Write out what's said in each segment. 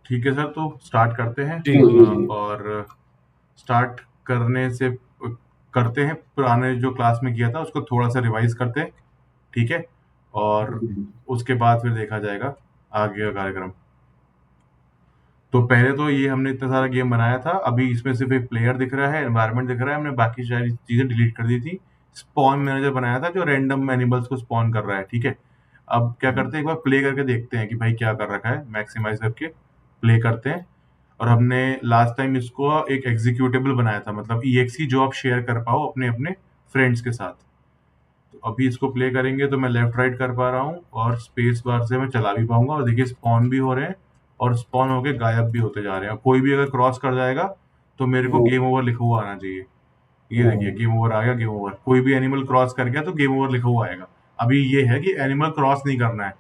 ठीक है सर, तो स्टार्ट करते हैं। जी जी और स्टार्ट करने से करते हैं, पुराने जो क्लास में किया था उसको थोड़ा सा रिवाइज करते हैं, ठीक है। और जी उसके बाद फिर देखा जाएगा आगे का कार्यक्रम। तो पहले तो ये हमने इतना सारा गेम बनाया था, अभी इसमें सिर्फ एक प्लेयर दिख रहा है, एनवायरनमेंट दिख रहा है, हमने बाकी सारी चीजें डिलीट कर दी थी। स्पॉन मैनेजर बनाया था जो रैंडम एनिमल्स को स्पॉन कर रहा है, ठीक है। अब क्या करते हैं, एक बार प्ले करके देखते हैं कि भाई क्या कर रखा है, मैक्सिमाइज करके प्ले करते हैं। और हमने लास्ट टाइम इसको एक एग्जीक्यूटेबल बनाया था, मतलब EXE जो आप शेयर कर पाओ अपने अपने फ्रेंड्स के साथ। तो अभी इसको प्ले करेंगे तो मैं लेफ्ट राइट कर पा रहा हूँ और स्पेस बार से मैं चला भी पाऊंगा, और देखिए स्पॉन भी हो रहे हैं और स्पॉन होके गायब भी होते जा रहे हैं। कोई भी अगर क्रॉस कर जाएगा तो मेरे को गेम ओवर लिखा हुआ आना चाहिए। ये देखिए गेम ओवर आ गया, गेम ओवर। कोई भी एनिमल क्रॉस कर गया तो गेम ओवर लिखा हुआ आएगा। अभी ये है कि एनिमल क्रॉस नहीं करना है,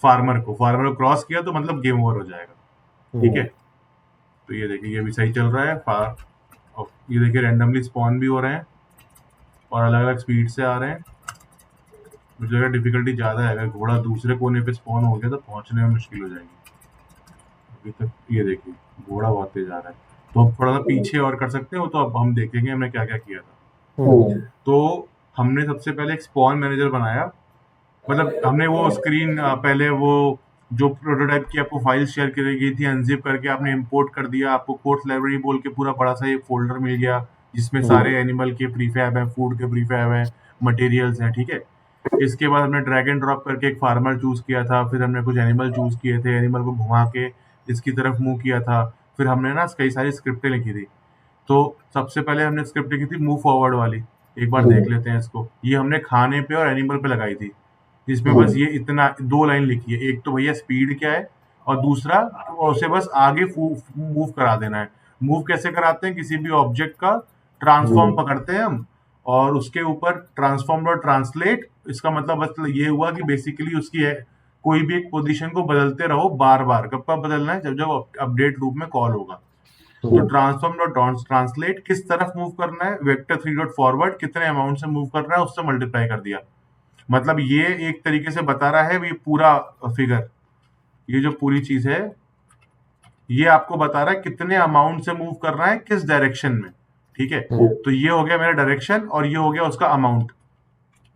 फार्मर को क्रॉस किया तो मतलब गेम ओवर हो जाएगा, ठीक है। तो ये देखिए ये भी सही चल रहा है। और ये देखिए रैंडमली स्पॉन भी हो रहे हैं और अलग अलग स्पीड से आ रहे हैं। मुझे लगा डिफिकल्टी ज्यादा है, अगर घोड़ा दूसरे कोने पे स्पॉन हो गया तो पहुंचने में मुश्किल हो जाएगी। अभी तक ये देखिए घोड़ा बहुत तेज आ रहा है, तो अब थोड़ा सा पीछे और कर सकते हो, तो अब हम देखेंगे हमने क्या क्या किया था। तो हमने सबसे पहले एक स्पॉन मैनेजर बनाया, मतलब हमने वो स्क्रीन पहले वो जो प्रोटोटाइप की आपको फाइल शेयर करी गई थी, अनजिप करके आपने इंपोर्ट कर दिया, आपको कोर्स लाइब्रेरी बोल के पूरा बड़ा सा एक फोल्डर मिल गया जिसमें सारे एनिमल के प्रीफैब है, फूड के प्रीफैब है, मटेरियल्स हैं, ठीक है। इसके बाद हमने ड्रैग एंड ड्रॉप करके एक फार्मर चूज किया था, फिर हमने कुछ एनिमल चूज किए थे, एनिमल को घुमा के इसकी तरफ मूव किया था। फिर हमने ना कई सारी स्क्रिप्टें लिखी थी। तो सबसे पहले हमने स्क्रिप्ट लिखी थी मूव फॉरवर्ड वाली, एक बार देख लेते हैं इसको। ये हमने खाने पे और एनिमल पे लगाई थी, जिसमें बस ये इतना 2 लाइन लिखी है, एक तो भैया स्पीड क्या है और दूसरा उसे बस आगे मूव करा देना है। मूव कैसे कराते हैं, किसी भी ऑब्जेक्ट का ट्रांसफॉर्म पकड़ते हैं हम और उसके ऊपर ट्रांसफॉर्म और ट्रांसलेट, इसका मतलब बस ये हुआ कि बेसिकली उसकी है कोई भी एक पोजीशन को बदलते रहो बार बार। कब कब बदलना है, जब जब अपडेट लूप में कॉल होगा। तो ट्रांसफॉर्म डॉट ट्रांसलेट किस तरफ मूव करना है, वेक्टर 3 डॉट फॉरवर्ड कितने अमाउंट से मूव करना है उससे मल्टीप्लाई कर दिया। मतलब ये एक तरीके से बता रहा है, ये पूरा फिगर, ये जो पूरी चीज है ये आपको बता रहा है कितने अमाउंट से मूव करना है किस डायरेक्शन में, ठीक है। तो ये हो गया मेरा डायरेक्शन और ये हो गया उसका अमाउंट,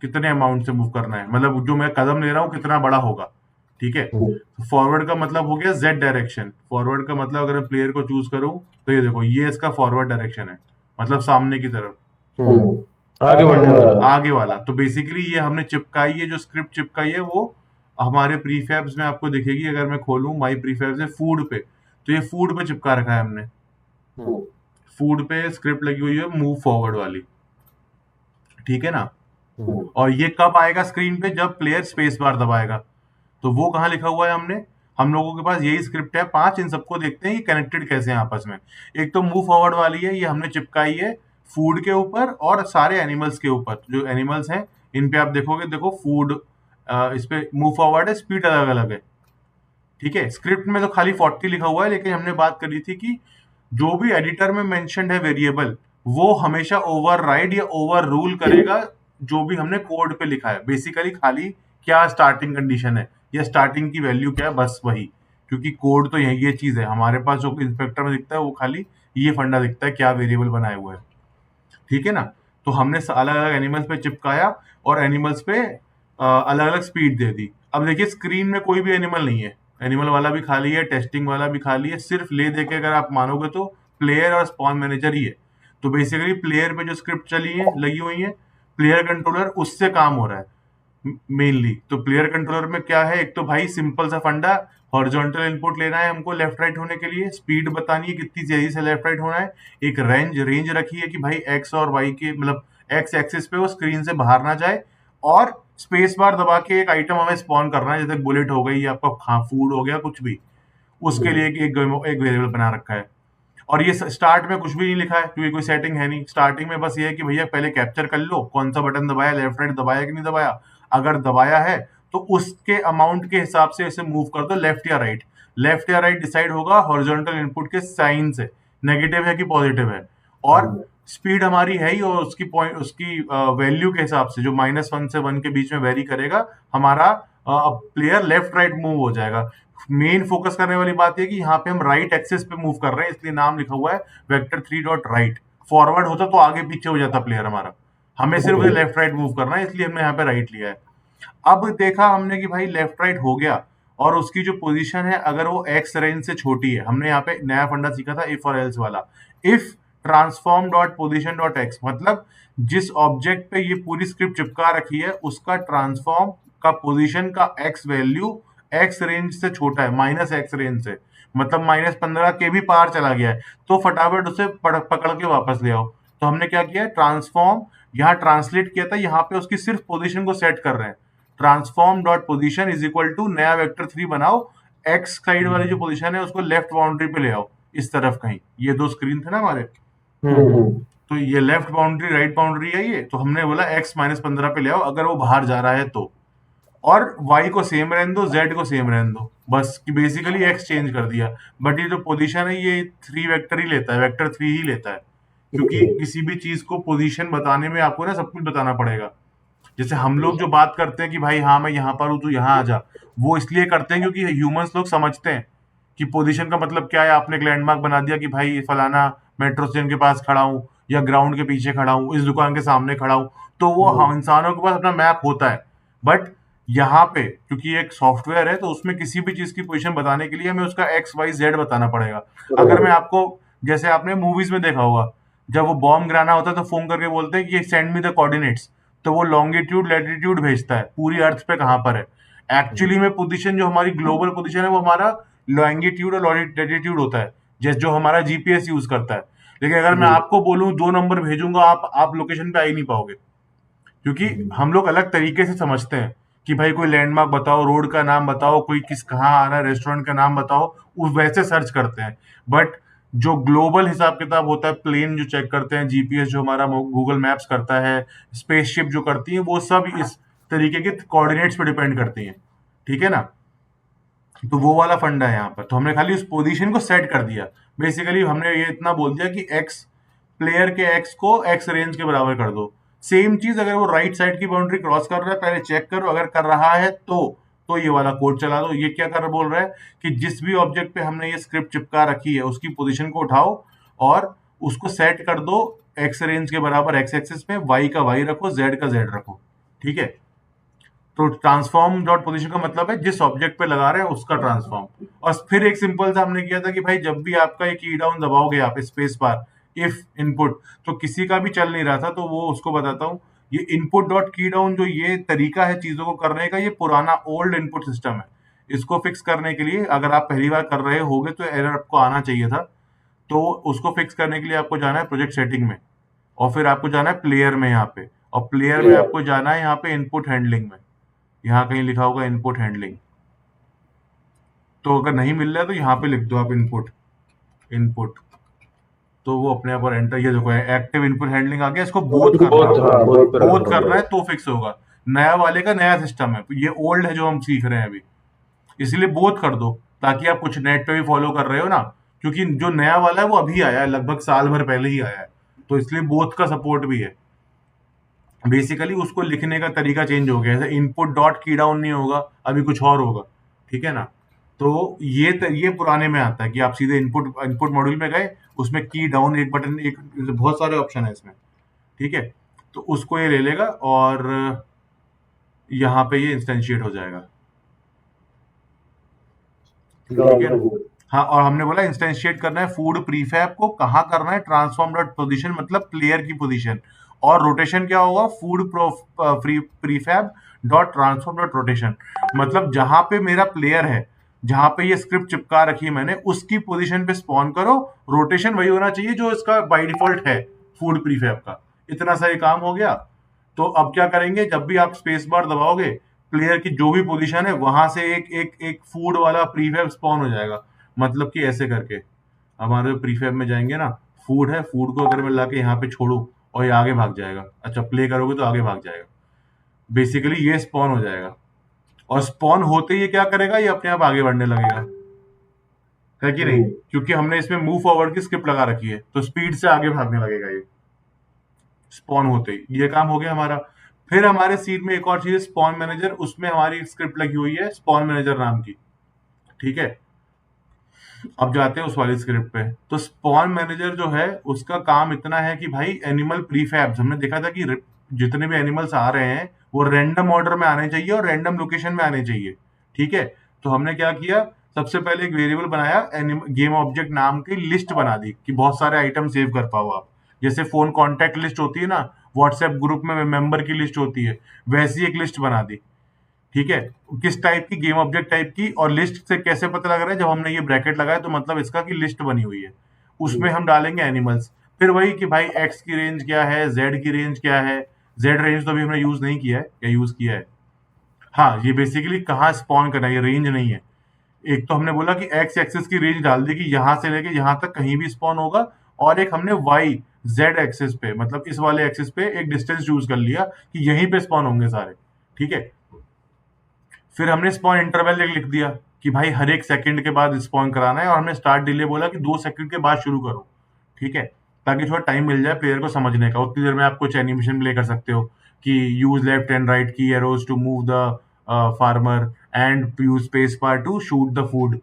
कितने अमाउंट से मूव करना है, मतलब जो मैं कदम ले रहा हूँ कितना बड़ा होगा, ठीक है। तो फॉरवर्ड का मतलब हो गया जेड डायरेक्शन। फॉरवर्ड का मतलब अगर मैं प्लेयर को चूज करूं तो ये देखो ये इसका फॉरवर्ड डायरेक्शन है, मतलब सामने की तरफ, आगे बढ़ने वाला। आगे वाला। तो बेसिकली ये हमने चिपकाई है, जो स्क्रिप्ट चिपकाई है वो हमारे प्रीफैब्स में आपको दिखेगी। अगर मैं खोलूं माई प्रीफैब्स है फूड पे, तो ये फूड पे चिपका रखा है हमने। फूड पे स्क्रिप्ट लगी हुई है मूव फॉरवर्ड वाली, ठीक है ना। और ये कब आएगा स्क्रीन पे, जब प्लेयर स्पेस बार दबाएगा। तो वो कहाँ लिखा हुआ है हमने, हम लोगों के पास यही स्क्रिप्ट है 5। इन सबको देखते हैं ये कनेक्टेड कैसे हैं आपस में। एक तो मूव फॉरवर्ड वाली है, ये हमने चिपकाई है फूड के ऊपर और सारे एनिमल्स के ऊपर। जो एनिमल्स हैं इन पे आप देखोगे, देखो फूड इस पे मूव फॉरवर्ड है, स्पीड अलग अलग है, ठीक है। स्क्रिप्ट में तो खाली 40 लिखा हुआ है, लेकिन हमने बात करी थी कि जो भी एडिटर में मेंशन्ड है वेरिएबल, वो हमेशा ओवरराइड या ओवर रूल करेगा जो भी हमने कोड पे लिखा है। बेसिकली खाली क्या स्टार्टिंग कंडीशन है या स्टार्टिंग की वैल्यू क्या है, बस वही। क्योंकि कोड तो यही ये चीज है, हमारे पास जो इंस्पेक्टर में दिखता है वो खाली ये फंडा दिखता है क्या वेरिएबल बनाए हुए हैं, ठीक है ना। तो हमने अलग अलग एनिमल्स पे चिपकाया और एनिमल्स पे अलग अलग स्पीड दे दी। अब देखिए स्क्रीन में कोई भी एनिमल नहीं है, एनिमल वाला भी खाली है, टेस्टिंग वाला भी खाली है, सिर्फ ले दे के अगर आप मानोगे तो प्लेयर और स्पॉन मैनेजर ही है। तो बेसिकली प्लेयर पे जो स्क्रिप्ट चली है लगी हुई है, प्लेयर कंट्रोलर उससे काम हो रहा है मेनली। तो प्लेयर कंट्रोलर में क्या है, एक तो भाई सिंपल सा फंडा, हॉरिजॉन्टल इनपुट लेना है हमको लेफ्ट राइट होने के लिए, स्पीड बतानी है कितनी तेजी से लेफ्ट राइट होना है, एक रेंज रखी है कि भाई एक्स और वाई के मतलब एक्स एक्सिस पे वो स्क्रीन से बाहर ना जाए, और स्पेस बार दबा के एक आइटम हमें स्पॉन करना है, जैसे बुलेट हो गई या आपका फूड हो गया कुछ भी, उसके लिए एक वेरिएबल बना रखा है। और ये स्टार्ट में कुछ भी नहीं लिखा है क्योंकि कोई सेटिंग है नहीं। स्टार्टिंग में बस ये है कि भैया पहले कैप्चर कर लो कौन सा बटन दबाया, लेफ्ट राइट दबाया कि नहीं दबाया। अगर दबाया है तो उसके अमाउंट के हिसाब से इसे मूव कर दो लेफ्ट या राइट। लेफ्ट या राइट डिसाइड होगा हॉरिजॉन्टल इनपुट के साइन से, नेगेटिव है कि पॉजिटिव है। और स्पीड हमारी है ही, और उसकी पॉइंट उसकी वैल्यू के हिसाब से जो -1 से 1 के बीच में वेरी करेगा हमारा प्लेयर लेफ्ट राइट मूव हो जाएगा। मेन फोकस करने वाली बात है कि यहाँ पे हम राइट एक्सेस पे मूव कर रहे हैं, इसलिए नाम लिखा हुआ है वेक्टर 3 डॉट राइट। फॉरवर्ड होता तो आगे पीछे हो जाता प्लेयर हमारा, हमें सिर्फ लेफ्ट राइट मूव करना है, इसलिए हमने यहाँ पे राइट लिया है। अब देखा हमने कि भाई लेफ्ट राइट हो गया, और उसकी जो पोजीशन है अगर वो एक्स रेंज से छोटी है, हमने यहाँ पे नया फंडा सीखा था इफ और एल्स वाला। If transform dot position dot x, मतलब जिस ऑब्जेक्ट पे ये पूरी स्क्रिप्ट चिपका रखी है उसका ट्रांसफॉर्म का पोजीशन का एक्स वैल्यू एक्स रेंज से छोटा है, माइनस एक्स रेंज से, मतलब -15 के भी पार चला गया है, तो फटाफट उसे पकड़ के वापस ले आओ। तो हमने क्या किया, ट्रांसफॉर्म यहाँ ट्रांसलेट किया था, यहाँ पे उसकी सिर्फ पोजीशन को सेट कर रहे हैं। Transform dot position is equal to नया वेक्टर 3 बनाओ, एक्स साइड वाली जो पोजीशन है उसको लेफ्ट बाउंड्री पे ले आओ, इस तरफ कहीं। ये दो स्क्रीन थे ना हमारे, तो ये लेफ्ट बाउंड्री राइट बाउंड्री है ये, तो हमने बोला x -15 पे ले आओ अगर वो बाहर जा रहा है तो, और y को सेम रहने दो, z को सेम रहने दो, बस कि बेसिकली x चेंज कर दिया। बट ये जो पोजीशन है ये 3 वेक्टर ही लेता है, वेक्टर 3 ही लेता है, क्योंकि किसी भी चीज को पोजीशन बताने में आपको ना सब कुछ बताना पड़ेगा। जैसे हम लोग जो बात करते हैं कि भाई हाँ मैं यहाँ पर हूँ तू यहाँ आ जा, वो इसलिए करते हैं क्योंकि ह्यूमंस लोग समझते हैं कि पोजीशन का मतलब क्या है। आपने एक लैंडमार्क बना दिया कि भाई फलाना मेट्रो स्टेशन के पास खड़ा हूँ, या ग्राउंड के पीछे खड़ा हूँ, इस दुकान के सामने खड़ा हूँ, तो वो हम इंसानों के पास अपना मैप होता है। बट यहाँ पे क्योंकि एक सॉफ्टवेयर है तो उसमें किसी भी चीज की पोजीशन बताने के लिए हमें उसका एक्स वाई जेड बताना पड़ेगा। अगर मैं आपको, जैसे आपने मूवीज में देखा होगा, जब वो बॉम्ब गिराना होता है तो फोन करके बोलते हैं कि सेंड मी द कोऑर्डिनेट्स, तो वो लॉन्गिट्यूड लैटिट्यूड भेजता है पूरी अर्थ पे कहाँ पर है। एक्चुअली में पोजीशन जो हमारी ग्लोबल पोजीशन है वो हमारा लॉन्गिट्यूड और लैटिट्यूड होता है, जैसे जो हमारा जीपीएस यूज करता है। लेकिन अगर मैं आपको बोलूं 2 नंबर भेजूंगा, आप लोकेशन पे आ ही नहीं पाओगे, क्योंकि हम लोग अलग तरीके से समझते हैं कि भाई कोई लैंडमार्क बताओ, रोड का नाम बताओ, कोई किस कहाँ आ रहा है, रेस्टोरेंट का नाम बताओ, उस वैसे सर्च करते हैं। बट जो ग्लोबल हिसाब किताब होता है, प्लेन जो चेक करते हैं, जीपीएस जो हमारा गूगल मैप्स करता है, स्पेसशिप जो करती है, वो सब इस तरीके के कोऑर्डिनेट्स पे डिपेंड करती हैं, ठीक है ना। तो वो वाला फंडा है यहाँ पर, तो हमने खाली उस पोजीशन को सेट कर दिया। बेसिकली हमने ये इतना बोल दिया कि एक्स, प्लेयर के एक्स को एक्स रेंज के बराबर कर दो। सेम चीज अगर वो राइट साइड की बाउंड्री क्रॉस कर रहा है पहले चेक करो, अगर कर रहा है तो ये वाला कोड चला दो। ये क्या कर बोल रहा है कि जिस भी ऑब्जेक्ट पे हमने ये स्क्रिप्ट चिपका रखी है उसकी पोजीशन को उठाओ और उसको सेट कर दो एक्स रेंज के बराबर एक्स एक्सिस में, वाई का वाई रखो, जेड का जेड रखो, ठीक है। तो ट्रांसफॉर्म डॉट पोजीशन का मतलब है जिस ऑब्जेक्ट पे लगा रहे हैं उसका ट्रांसफॉर्म। और फिर एक सिंपल सा हमने किया था कि भाई जब भी आपका ये की डाउन दबाओगे आप स्पेस बार, इफ इनपुट, तो किसी का भी चल नहीं रहा था तो वो उसको बताता हूँ। ये इनपुट डॉट की डाउन जो ये तरीका है चीजों को करने का, ये पुराना ओल्ड इनपुट सिस्टम है। इसको फिक्स करने के लिए अगर आप पहली बार कर रहे होगे तो एरर आपको आना चाहिए था। तो उसको फिक्स करने के लिए आपको जाना है प्रोजेक्ट सेटिंग में, और फिर आपको जाना है प्लेयर में यहाँ पे, और प्लेयर में आपको जाना है यहाँ पे इनपुट हैंडलिंग में, यहाँ कहीं लिखा होगा इनपुट हैंडलिंग। तो अगर नहीं मिल रहा है तो यहाँ पे लिख दो आप इनपुट, इनपुट, तो वो अपने आप और एंटर, ये देखो एक्टिव इनपुट हैंडलिंग आ गया। इसको बोथ करना है, बोथ करना है तो फिक्स होगा। नया वाले का नया सिस्टम है, ये ओल्ड है जो हम सीख रहे हैं अभी, इसलिए बोथ कर दो ताकि आप कुछ नेट पे भी फॉलो कर रहे हो ना, क्योंकि जो नया वाला है वो अभी आया है, लगभग साल भर पहले ही आया है, तो इसलिए बोथ का सपोर्ट भी है। बेसिकली उसको लिखने का तरीका चेंज हो गया, जैसे इनपुट डॉट की डाउन नहीं होगा, अभी कुछ और होगा, ठीक है ना। तो ये पुराने में आता है कि आप सीधे इनपुट इनपुट मॉड्यूल में गए, उसमें की डाउन एक बटन, एक बहुत सारे ऑप्शन है इसमें, ठीक है। तो उसको ये ले लेगा और यहाँ पे ये इंस्टेंशिएट हो जाएगा, ठीक है ना। हाँ, और हमने बोला इंस्टेंशिएट करना है फूड प्रीफैब को, कहाँ करना है, ट्रांसफॉर्म डॉट पोजिशन मतलब प्लेयर की पोजीशन, और रोटेशन क्या होगा, food prefab dot transform dot rotation, मतलब जहां पे मेरा प्लेयर है, जहां पे ये स्क्रिप्ट चिपका रखी है मैंने, उसकी पोजीशन पे स्पॉन करो। रोटेशन वही होना चाहिए जो इसका बाय डिफॉल्ट है फूड प्रीफैब का। इतना सा ये काम हो गया। तो अब क्या करेंगे, जब भी आप स्पेस बार दबाओगे, प्लेयर की जो भी पोजीशन है वहां से एक एक एक फूड वाला प्रीफैब स्पॉन हो जाएगा। मतलब कि ऐसे करके हमारे प्रीफैब में जाएंगे ना, फूड है, फूड को अगर मैं लाके यहाँ पे छोड़ू और ये आगे भाग जाएगा, अच्छा प्ले करोगे तो आगे भाग जाएगा, बेसिकली ये स्पॉन हो जाएगा। और स्पॉन होते ही ये क्या करेगा, ये अपने आप आगे बढ़ने लगेगा, है कि नहीं, क्योंकि हमने इसमें मूव फॉरवर्ड की स्क्रिप्ट लगा रखी है, तो स्पीड से आगे भागने लगेगा ये स्पॉन होते ही। ये काम हो गया हमारा। फिर हमारे सीट में एक और चीज है स्पॉन मैनेजर, उसमें हमारी स्क्रिप्ट लगी हुई है स्पॉन मैनेजर नाम की, ठीक है, अब जाते हैं उस वाली स्क्रिप्ट पे। तो स्पॉन मैनेजर जो है उसका काम इतना है कि भाई एनिमल प्रीफैब्स हमने देखा था कि जितने भी एनिमल्स आ रहे हैं वो रैंडम ऑर्डर में आने चाहिए और रैंडम लोकेशन में आने चाहिए। ठीक है, तो हमने क्या किया, सबसे पहले एक वेरिएबल बनाया, गेम ऑब्जेक्ट नाम की लिस्ट बना दी कि बहुत सारे आइटम सेव कर पाओ आप। जैसे फोन कॉन्टैक्ट लिस्ट होती है ना, व्हाट्सएप ग्रुप में मेंबर की लिस्ट होती है, वैसी एक लिस्ट बना दी। ठीक है, किस टाइप की, गेम ऑब्जेक्ट टाइप की। और लिस्ट से कैसे पता लग रहा है, जब हमने ये ब्रैकेट लगाया तो मतलब इसका कि लिस्ट बनी हुई है, उसमें हम डालेंगे एनिमल्स। फिर वही कि भाई एक्स की रेंज क्या है, जेड की रेंज क्या है। जेड रेंज तो अभी हमने यूज नहीं किया है, या यूज किया है? हाँ, ये बेसिकली कहाँ स्पॉन करना है, ये रेंज नहीं है। एक तो हमने बोला कि एक्स एक्सिस की रेंज डाल दी कि यहां से लेके यहां तक कहीं भी स्पॉन होगा। और एक हमने वाई जेड एक्सिस पे, मतलब इस वाले एक्सिस पे एक डिस्टेंस यूज कर लिया कि यहीं पे स्पॉन होंगे सारे। ठीक है, फिर हमने स्पॉन इंटरवल लिख दिया कि भाई हर एक सेकंड के बाद स्पॉन कराना है, और हमने स्टार्ट डिले बोला कि 2 सेकंड के बाद शुरू करो। ठीक है, ताकि थोड़ा टाइम मिल जाए प्लेयर को समझने का। उतनी देर में आप कुछ एनिमेशन प्ले कर सकते हो कि यूज लेफ्ट एंड राइट की arrows to move the farmer and use space bar to shoot the food.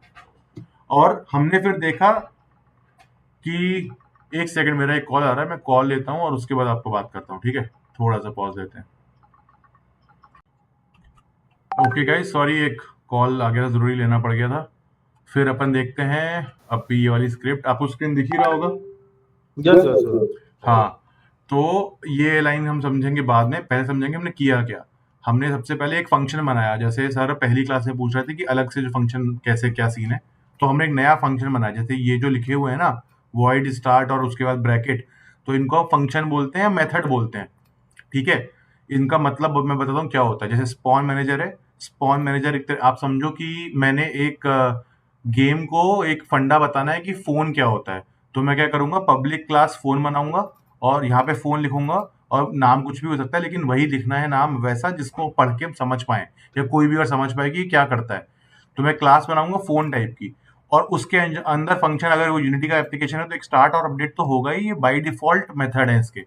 और हमने फिर देखा कि, एक सेकंड मेरा एक कॉल आ रहा है, मैं कॉल लेता हूँ और उसके बाद आपको बात करता हूँ। ठीक है, थोड़ा सा पॉज लेते हैं। ओके गाइस, सॉरी एक कॉल आ गया था, जरूरी लेना पड़ गया था। फिर अपन देखते हैं अब ये वाली स्क्रिप्ट, आपको स्क्रीन दिख ही रहा होगा। Yes yes yes. हाँ, तो ये लाइन हम समझेंगे बाद में, पहले समझेंगे हमने किया क्या। हमने सबसे पहले एक फंक्शन बनाया, जैसे सर पहली क्लास में पूछ रहे थे कि अलग से जो फंक्शन कैसे क्या सीन है। तो हमने एक नया फंक्शन बनाया, जैसे ये जो लिखे हुए हैं ना, वॉइड स्टार्ट और उसके बाद ब्रैकेट, तो इनको फंक्शन बोलते हैं, मेथड बोलते हैं। ठीक है, इनका मतलब मैं बताता हूँ क्या होता है। जैसे स्पॉन मैनेजर है, स्पॉन मैनेजर एक आप समझो कि मैंने एक गेम को एक फंडा बताना है कि फोन क्या होता है। तो मैं क्या करूंगा, पब्लिक क्लास फोन बनाऊंगा और यहाँ पे फोन लिखूंगा, और नाम कुछ भी हो सकता है, लेकिन वही लिखना है नाम वैसा जिसको पढ़ के हम समझ पाए, या कोई भी और समझ पाए कि क्या करता है। तो मैं क्लास बनाऊंगा फोन टाइप की, और उसके अंदर फंक्शन, अगर वो यूनिटी का एप्लीकेशन है तो एक स्टार्ट और अपडेट तो होगा ही, ये बाई डिफॉल्ट मेथड है इसके।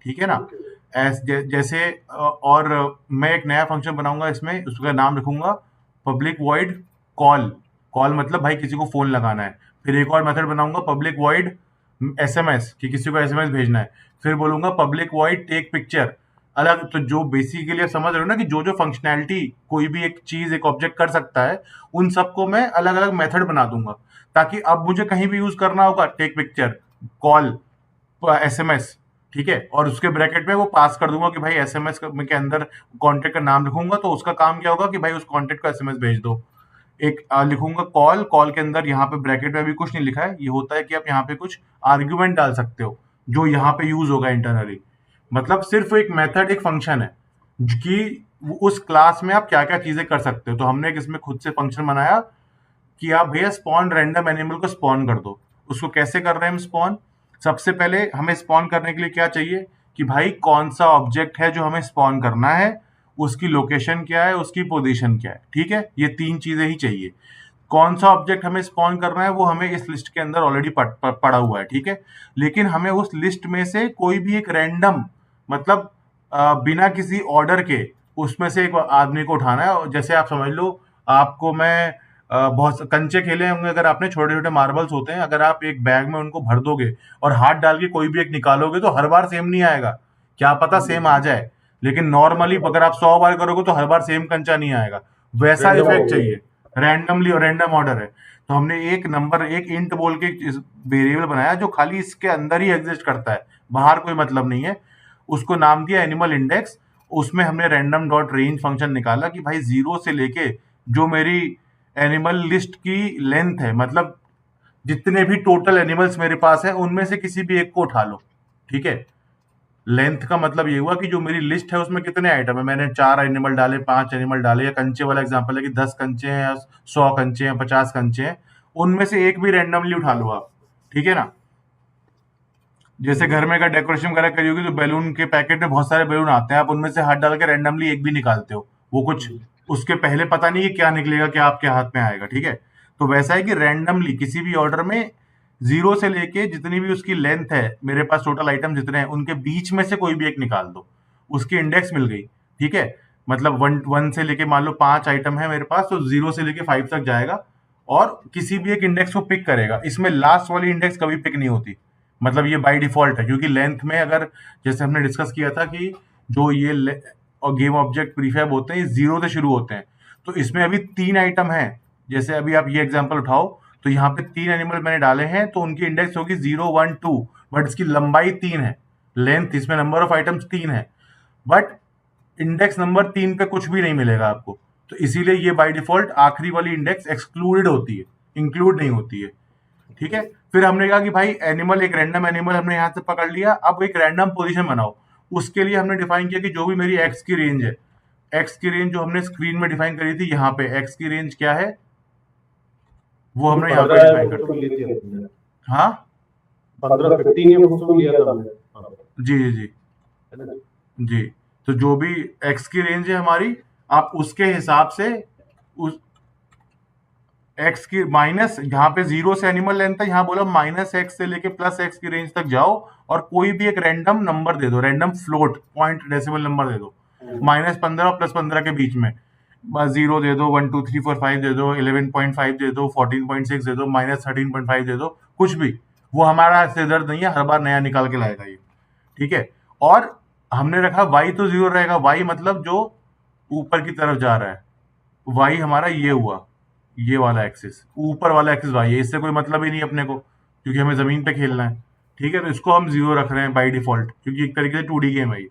ठीक है ना, जैसे और मैं एक नया फंक्शन बनाऊंगा, इसमें उसका नाम लिखूंगा पब्लिक वॉइड कॉल। कॉल मतलब भाई किसी को फोन लगाना है। फिर एक और मेथड बनाऊंगा पब्लिक वॉइड एसएमएस, कि किसी को एसएमएस भेजना है। फिर बोलूंगा पब्लिक वॉइड टेक पिक्चर। अलग, तो जो बेसिकली आप समझ रहे हो ना कि जो जो फंक्शनैलिटी कोई भी एक चीज एक ऑब्जेक्ट कर सकता है, उन सबको मैं अलग अलग मेथड बना दूंगा, ताकि अब मुझे कहीं भी यूज करना होगा टेक पिक्चर, कॉल, एसएमएस। ठीक है, और उसके ब्रैकेट में वो पास कर दूंगा कि भाई एसएमएस के अंदर कॉन्टेक्ट का नाम लिखूंगा, तो उसका काम क्या होगा कि भाई उस कॉन्टेक्ट को एसएमएस भेज दो। एक लिखूंगा कॉल, कॉल के अंदर यहाँ पे ब्रैकेट में अभी कुछ नहीं लिखा है, ये होता है कि आप यहाँ पे कुछ आर्ग्यूमेंट डाल सकते हो जो यहाँ पे यूज होगा इंटरनली। मतलब सिर्फ एक मेथड, एक फंक्शन है कि उस क्लास में आप क्या क्या चीजें कर सकते हो। तो हमने एक इसमें खुद से फंक्शन बनाया कि आप भैया स्पॉन रैंडम एनिमल को स्पॉन कर दो। उसको कैसे कर रहे हैं हम स्पॉन, सबसे पहले हमें स्पॉन करने के लिए क्या चाहिए कि भाई कौन सा ऑब्जेक्ट है जो हमें स्पॉन करना है, उसकी लोकेशन क्या है, उसकी पोजीशन क्या है। ठीक है, ये 3 चीजें ही चाहिए। कौन सा ऑब्जेक्ट हमें स्पॉन करना है वो हमें इस लिस्ट के अंदर ऑलरेडी पड़ा हुआ है। ठीक है, लेकिन हमें उस लिस्ट में से कोई भी एक रैंडम, मतलब बिना किसी ऑर्डर के उसमें से एक आदमी को उठाना है। और जैसे आप समझ लो, आपको मैं बहुत कंचे खेले होंगे अगर आपने, छोटे छोटे मार्बल्स होते हैं, अगर आप एक बैग में उनको भर दोगे और हाथ डाल के कोई भी एक निकालोगे तो हर बार सेम नहीं आएगा। क्या पता सेम आ जाए, लेकिन नॉर्मली अगर आप 100 बार करोगे तो हर बार सेम कंचा नहीं आएगा। वैसा रैंडम इफेक्ट ऑर्डर। चाहिए, रैंडमली, और रैंडम ऑर्डर है। तो हमने एक नंबर, एक इंट बोल के वेरिएबल बनाया जो खाली इसके अंदर ही एग्जिस्ट करता है, बाहर कोई मतलब नहीं है। उसको नाम दिया एनिमल इंडेक्स। उसमें हमने रैंडम डॉट रेंज फंक्शन निकाला कि भाई 0 से लेके जो मेरी एनिमल लिस्ट की लेंथ है, मतलब जितने भी टोटल एनिमल्स मेरे पास है उनमें से किसी भी एक को उठा लो। ठीक है, लेंथ का मतलब ये हुआ कि जो मेरी लिस्ट है उसमें कितने आइटम है, मैंने 4 एनिमल डाले, 5 एनिमल डाले, या कंचे वाला एग्जांपल है कि 10 कंचे हैं, या 100 कंचे हैं, 50 कंचे हैं, उनमें से एक भी रैंडमली उठा लो आप। ठीक है ना, जैसे घर में अगर डेकोरेशन वगैरह करी होगी तो बैलून के पैकेट में बहुत सारे बैलून आते हैं, आप उनमें से हाथ डाल के रैंडमली एक भी निकालते हो, वो कुछ उसके पहले पता नहीं है क्या निकलेगा, क्या आपके हाथ में आएगा। ठीक है, तो वैसा है कि रैंडमली किसी भी ऑर्डर में 0 से लेके जितनी भी उसकी लेंथ है, मेरे पास टोटल आइटम जितने हैं उनके बीच में से कोई भी एक निकाल दो, उसकी इंडेक्स मिल गई। ठीक है, मतलब वन वन से लेके मान लो 5 आइटम है मेरे पास, तो 0 से लेके 5 तक जाएगा, और किसी भी एक इंडेक्स को पिक करेगा। इसमें लास्ट वाली इंडेक्स कभी पिक नहीं होती, मतलब ये बाय डिफॉल्ट है, क्योंकि लेंथ में अगर जैसे हमने डिस्कस किया था कि जो ये और गेम ऑब्जेक्ट प्रीफैब होते हैं ये 0 से शुरू होते हैं। तो इसमें अभी 3 आइटम हैं। जैसे अभी आप ये एग्जांपल उठाओ, तो यहाँ पे 3 एनिमल मैंने डाले हैं, तो उनकी इंडेक्स होगी 0 1 2, बट इसकी लंबाई 3 है। लेंथ, इसमें नंबर ऑफ आइटम्स 3 है, बट इंडेक्स नंबर 3 पे कुछ भी नहीं मिलेगा आपको। तो इसीलिए ये बाय डिफॉल्ट आखिरी वाली इंडेक्स एक्सक्लूडेड होती है, इंक्लूड नहीं होती है। ठीक है। फिर हमने कहा कि भाई एनिमल, एक रैंडम एनिमल हमने यहां से पकड़ लिया, अब एक रैंडम पोजीशन बनाओ। उसके लिए हमने डिफाइन किया कि जो भी मेरी एक्स की रेंज है, एक्स की रेंज जो हमने स्क्रीन में डिफाइन करी थी, यहाँ पे एक्स की रेंज क्या है वो जो हमने यहाँ पे 15 है डिफाइन वो कर तो दी। ली थी हमने। हाँ 15 15 है वो तो लिया था हमने। हाँ, जी जी जी है ना। जी। तो जो भी एक्स की रेंज है हमारी, आप उसके हिसाब से उस एक्स की माइनस, जहां पे 0 से एनिमल लेंथ है, यहाँ बोला माइनस एक्स से लेके प्लस एक्स की रेंज तक जाओ, और कोई भी एक रैंडम नंबर दे दो, random float point decimal number दे दो, -15 और +15 के बीच में। बस 0 दे दो, 1 2 3 4 5 दे दो, 11.5 दे दो, 14.6 दे दो, -13.5 दे दो, कुछ भी। वो हमारा सिर दर्द नहीं है, हर बार नया निकाल के लाएगा ये। ठीक है। और हमने रखा y तो 0 रहेगा, y मतलब जो ऊपर की तरफ जा रहा है, y हमारा ये हुआ, ये वाला एक्सिस, ऊपर वाला एक्सिस y है, इससे कोई मतलब ही नहीं अपने को, क्योंकि हमें जमीन पे खेलना है। ठीक है, तो इसको हम 0 रख रहे हैं बाय डिफॉल्ट, क्योंकि एक तरीके से 2D गेम है ये।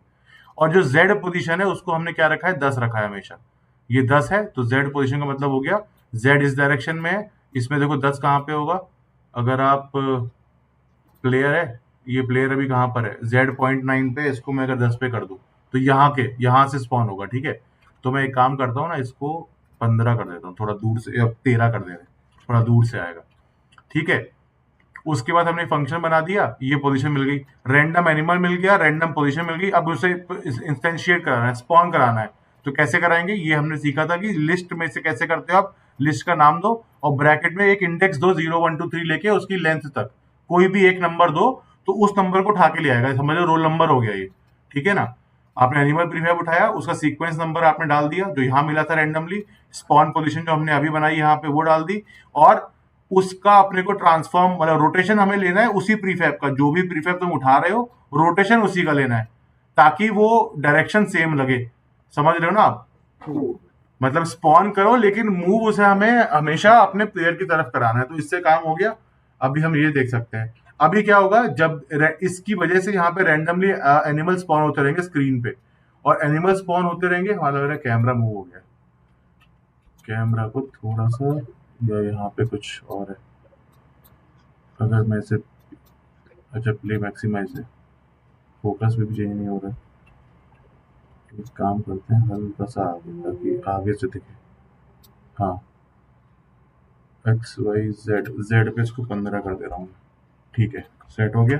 और जो z पोजीशन है उसको हमने क्या रखा है, 10 रखा है हमेशा। ये 10 है, तो z पोजीशन का मतलब हो गया z इस डायरेक्शन में है। इसमें देखो 10 कहाँ पे होगा, अगर आप प्लेयर है, ये प्लेयर अभी कहाँ पर है, Z.9 पे, इसको मैं अगर 10 पे कर दूं, तो यहाँ से स्पॉन होगा। ठीक है। तो मैं एक काम करता हूँ ना, इसको 15 कर देता हूँ, थोड़ा दूर से, अब 13 कर दे रहे हैं, थोड़ा दूर से आएगा। ठीक है। उसके बाद हमने फंक्शन बना दिया, ये पोजीशन मिल गई, रैंडम एनिमल मिल गया, रैंडम पोजीशन मिल गई। अब उसे इंस्टेंशिएट कराना है, स्पॉन कराना है। तो कैसे कराएंगे, ये हमने सीखा था कि लिस्ट में से कैसे करते हो आप। लिस्ट का नाम दो और ब्रैकेट में एक इंडेक्स दो, 0 1 2 3 लेके उसकी लेंथ तक कोई भी एक नंबर दो, तो उस नंबर को उठा के ले आएगा, समझ लो रोल नंबर हो गया ये। ठीक है ना। आपने एनिमल प्रीफैब उठाया, उसका सीक्वेंस नंबर आपने डाल दिया जो यहाँ मिला था रैंडमली, स्पॉन पोजीशन जो हमने अभी बनाई यहाँ पे वो डाल दी, और उसका अपने को ट्रांसफॉर्म, मतलब रोटेशन हमें लेना है उसी प्रीफैब का, जो भी प्रीफैब तुम उठा रहे हो रोटेशन उसी का लेना है, ताकि वो डायरेक्शन सेम लगे। समझ रहे हो ना आप। मतलब स्पॉन करो लेकिन मूव उसे हमें हमेशा अपने प्लेयर की तरफ कराना है, तो इससे काम हो गया। अभी हम ये देख सकते हैं, अभी क्या होगा जब इसकी वजह से यहाँ पे रैंडमली एनिमल स्पॉन होते रहेंगे स्क्रीन पे, और एनिमल स्पॉन होते रहेंगे। हमारा लग रहा है कैमरा मूव हो गया, कैमरा को थोड़ा सा, या यहाँ पे कुछ और है, अगर मैं इसे, अच्छा प्ले मैक्सिमाइज है, फोकस भी चेंज नहीं हो रहा है। एक काम करते हैं, हल्का सा आगे ताकि आगे से दिखे। हाँ, एक्स वाई जेड, जेड पे इसको 15 कर दे रहा हूँ। ठीक है, सेट हो गया।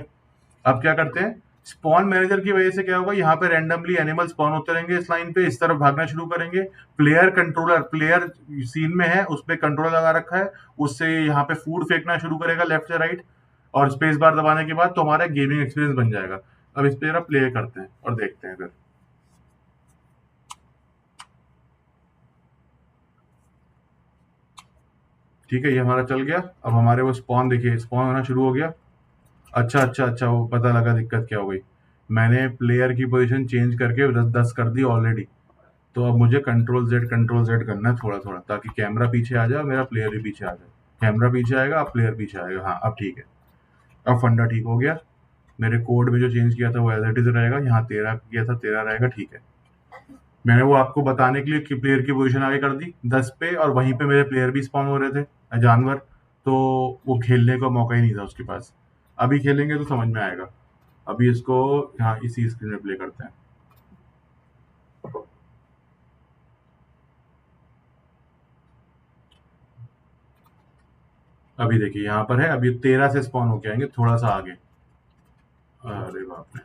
अब क्या करते हैं, स्पॉन मैनेजर की वजह से क्या होगा, यहाँ पे रैंडमली एनिमल स्पॉन होते रहेंगे इस लाइन पे, इस तरफ भागना शुरू करेंगे। प्लेयर कंट्रोलर, प्लेयर सीन में है, उस पर कंट्रोलर लगा रखा है, उससे यहाँ पे फूड फेंकना शुरू करेगा लेफ्ट से राइट, और स्पेस बार दबाने के बाद तो हमारा गेमिंग एक्सपीरियंस बन जाएगा। अब इस पे जरा प्ले करते हैं और देखते हैं फिर। ठीक है, ये हमारा चल गया। अब हमारे वो स्पॉन देखिए, स्पॉन होना शुरू हो गया। अच्छा अच्छा अच्छा, वो पता लगा दिक्कत क्या हो गई, मैंने प्लेयर की पोजीशन चेंज करके 10 कर दी ऑलरेडी। तो अब मुझे कंट्रोल जेड करना है थोड़ा थोड़ा, ताकि कैमरा पीछे आ जाए और मेरा प्लेयर भी पीछे आ जाए। कैमरा पीछे आएगा, अब प्लेयर पीछे आएगा। हाँ अब ठीक है, अब फंडा ठीक हो गया। मेरे कोड में जो चेंज किया था वो एज इट इज रहेगा, यहाँ 13 किया था 13 रहेगा। ठीक है, मैंने वो आपको बताने के लिए कि प्लेयर की पोजीशन आगे कर दी 10 पे, और वहीं पे मेरे प्लेयर भी स्पॉन हो रहे थे जानवर, तो वो खेलने का मौका ही नहीं था उसके पास। अभी खेलेंगे तो समझ में आएगा। अभी इसको यहाँ इसी स्क्रीन में प्ले करते हैं। अभी देखिए यहाँ पर है, अभी 13 से स्पॉन होके आएंगे थोड़ा सा आगे। अरे बाप रे,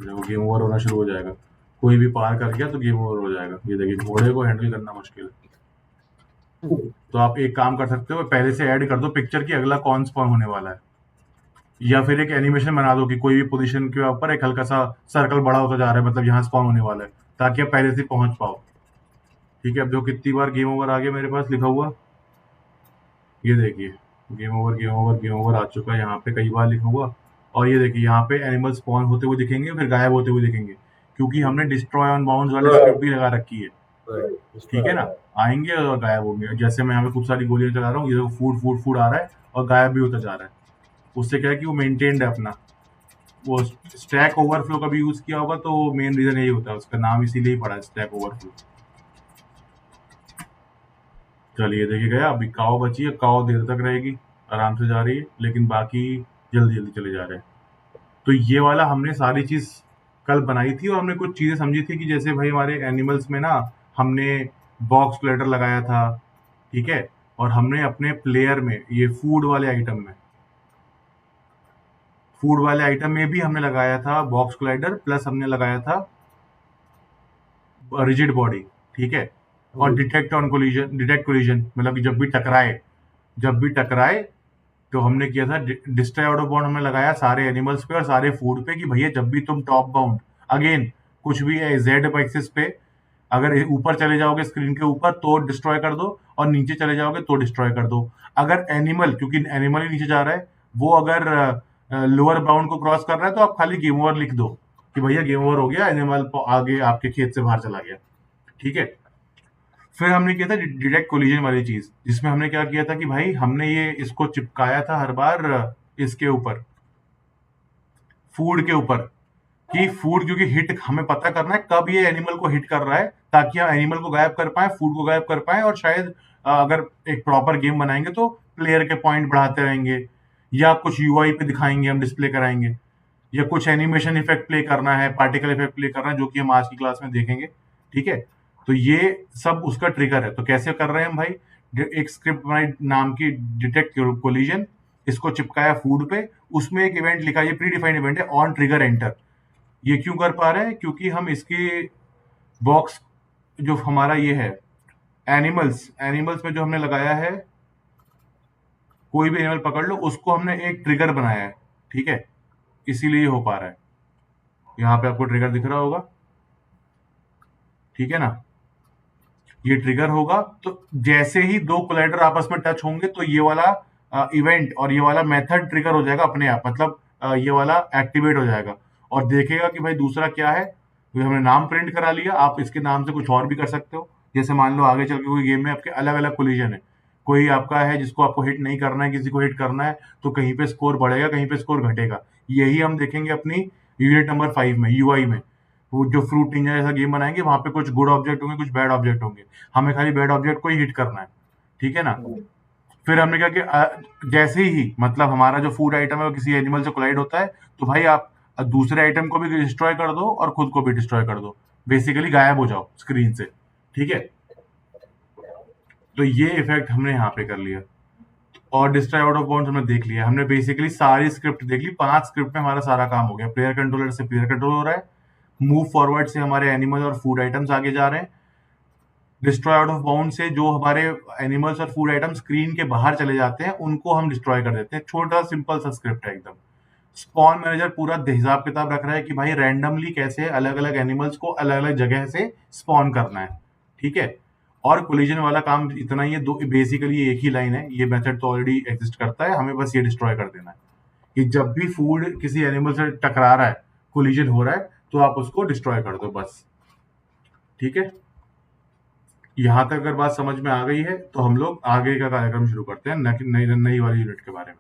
देखो गेम ओवर होना शुरू हो जाएगा। कोई भी पार कर गया तो गेम ओवर हो जाएगा। ये देखिए घोड़े को हैंडल करना मुश्किल है। तो आप एक काम कर सकते हो, पहले से ऐड कर दो पिक्चर की अगला कौन स्पॉन होने वाला है, या फिर एक एनिमेशन बना दो कि कोई भी पोजीशन के ऊपर एक हल्का सा सर्कल बड़ा होता जा रहा है, मतलब यहाँ स्पॉन होने वाला है, ताकि आप पहले से पहुंच पाओ। ठीक है, अब देखो कितनी बार गेम ओवर आ गया मेरे पास लिखा हुआ। ये देखिए game over game over game over आ चुका है, यहाँ पे कई बार लिखा हुआ। और ये देखिए यहाँ पे एनिमल स्पॉन होते हुए दिखेंगे फिर गायब होते हुए दिखेंगे, क्योंकि हमने डिस्ट्रॉय ऑन बाउंड्स वाली स्क्रिप्ट भी लगा रखी है। राइट, इस ठीक पर है आ ना, रहा है। आएंगे और गायब होंगे। जैसे मैं यहाँ पे खूब सारी गोलियां चला रहा हूँ, ये देखो फूड फूड फूड आ रहा है और गायब भी होता जा रहा है। उससे क्या है कि वो मेंटेन्ड है अपना। वो स्टैक ओवरफ्लो का भी यूज किया होगा, तो मेन रीजन यही होता है, उसका नाम इसीलिए ही पड़ा है स्टैक ओवरफ्लो। चलिए देखिए गया, अभी काव बची है, काव देर तक रहेगी, आराम से जा रही है, लेकिन बाकी जल्दी जल्दी चले जा रहे हैं। तो ये वाला हमने सारी चीज कल बनाई थी, और हमने कुछ चीजें समझी थी कि जैसे भाई हमारे एनिमल्स में ना हमने बॉक्स क्लटर लगाया था, ठीक है। और हमने अपने प्लेयर में ये फूड वाले आइटम में भी हमने लगाया था बॉक्स क्लाइडर, प्लस हमने लगाया था रिजिड बॉडी, ठीक है। और डिटेक्ट कोलिजन मतलब कि जब भी टकराए तो हमने किया था डिस्ट्रॉय आउट ऑफ बाउंड, हमने लगाया सारे एनिमल्स पे और सारे फूड पे कि भैया जब भी तुम टॉप बाउंड अगेन कुछ भी है जेड एक्सिस पे, अगर ऊपर चले जाओगे स्क्रीन के ऊपर तो डिस्ट्रॉय कर दो, और नीचे चले जाओगे तो डिस्ट्रॉय कर दो। अगर एनिमल, क्योंकि एनिमल ही नीचे जा रहा है, वो अगर लोअर बाउंड को क्रॉस कर रहा है तो आप खाली गेम ओवर लिख दो कि भैया गेम ओवर हो गया, एनिमल आगे आपके खेत से बाहर चला गया, ठीक है। फिर हमने किया था डिटेक्ट कोलिजन वाली चीज, जिसमें हमने क्या किया था कि भाई हमने ये इसको चिपकाया था हर बार इसके ऊपर, फूड के ऊपर, कि फूड क्योंकि हिट हमें पता करना है कब ये एनिमल को हिट कर रहा है, ताकि हम एनिमल को गायब कर पाए, फूड को गायब कर पाए, और शायद अगर एक प्रॉपर गेम बनाएंगे तो प्लेयर के पॉइंट बढ़ाते रहेंगे, या कुछ यूआई पे दिखाएंगे, हम डिस्प्ले कराएंगे, या कुछ एनिमेशन इफेक्ट प्ले करना है, पार्टिकल इफेक्ट प्ले करना है, जो कि हम आज की क्लास में देखेंगे, ठीक है। तो ये सब उसका ट्रिगर है। तो कैसे कर रहे हैं हम भाई, एक स्क्रिप्ट बनाई नाम की डिटेक्ट कोलिजन, इसको चिपकाया फूड पे, उसमें एक इवेंट लिखा, ये प्री डिफाइंड इवेंट है ऑन ट्रिगर एंटर। ये क्यों कर पा रहे हैं, क्योंकि हम इसके बॉक्स जो हमारा ये है एनिमल्स एनिमल्स में जो हमने लगाया है, कोई भी एनिमल पकड़ लो उसको हमने एक ट्रिगर बनाया है, ठीक है, इसीलिए ये हो पा रहा है। यहाँ पे आपको ट्रिगर दिख रहा होगा, ठीक है ना, ये ट्रिगर होगा तो जैसे ही दो कोलाइडर आपस में टच होंगे तो ये वाला इवेंट और ये वाला मेथड ट्रिगर हो जाएगा अपने आप, मतलब ये वाला एक्टिवेट हो जाएगा और देखेगा कि भाई दूसरा क्या है। तो हमने नाम प्रिंट करा लिया, आप इसके नाम से कुछ और भी कर सकते हो। जैसे मान लो आगे चल के कोई गेम में आपके अलग अलग कोलिजन है, कोई आपका है जिसको आपको हिट नहीं करना है, किसी को हिट करना है, तो कहीं पे स्कोर बढ़ेगा, कहीं पे स्कोर घटेगा। यही हम देखेंगे अपनी यूनिट नंबर 5 में, यूआई में। वो जो फ्रूट निंजा जैसा गेम बनाएंगे, वहां पे कुछ गुड ऑब्जेक्ट होंगे, कुछ बैड ऑब्जेक्ट होंगे, हमें खाली बैड ऑब्जेक्ट को ही हिट करना है, ठीक है ना। फिर हमने कहा कि जैसे ही मतलब हमारा जो फूड आइटम है वो किसी एनिमल से कोलाइड होता है, तो भाई आप दूसरे आइटम को भी डिस्ट्रॉय कर दो और खुद को भी डिस्ट्रॉय कर दो, बेसिकली गायब हो जाओ स्क्रीन से, ठीक है। तो ये इफेक्ट हमने यहाँ पे कर लिया। और डिस्ट्रॉय आउट ऑफ बाउंड्स हमने देख लिया, हमने बेसिकली सारी स्क्रिप्ट देख ली, 5 स्क्रिप्ट में हमारा सारा काम हो गया। प्लेयर कंट्रोलर से प्लेयर कंट्रोल हो रहा है, मूव फॉरवर्ड से हमारे एनिमल और फूड आइटम्स आगे जा रहे हैं, डिस्ट्रॉय आउट ऑफ बाउंड से जो हमारे एनिमल्स और फूड आइटम स्क्रीन के बाहर चले जाते हैं उनको हम डिस्ट्रॉय कर देते हैं। छोटा सिंपल सा स्क्रिप्ट है एकदम। स्पॉन मैनेजर पूरा हिसाब किताब रख रहा है कि भाई रैंडमली कैसे अलग अलग एनिमल्स को अलग अलग जगह से स्पॉन करना है, ठीक है। और कोलिजन वाला काम इतना ही है, दो बेसिकली एक ही लाइन है, ये मेथड तो ऑलरेडी एग्जिस्ट करता है, हमें बस ये डिस्ट्रॉय कर देना है कि जब भी फूड किसी एनिमल से टकरा रहा है, कोलिजन हो रहा है, तो आप उसको डिस्ट्रॉय कर दो बस, ठीक है। यहाँ तक अगर बात समझ में आ गई है तो हम लोग आगे का कार्यक्रम शुरू करते हैं नई नई वाली यूनिट के बारे में।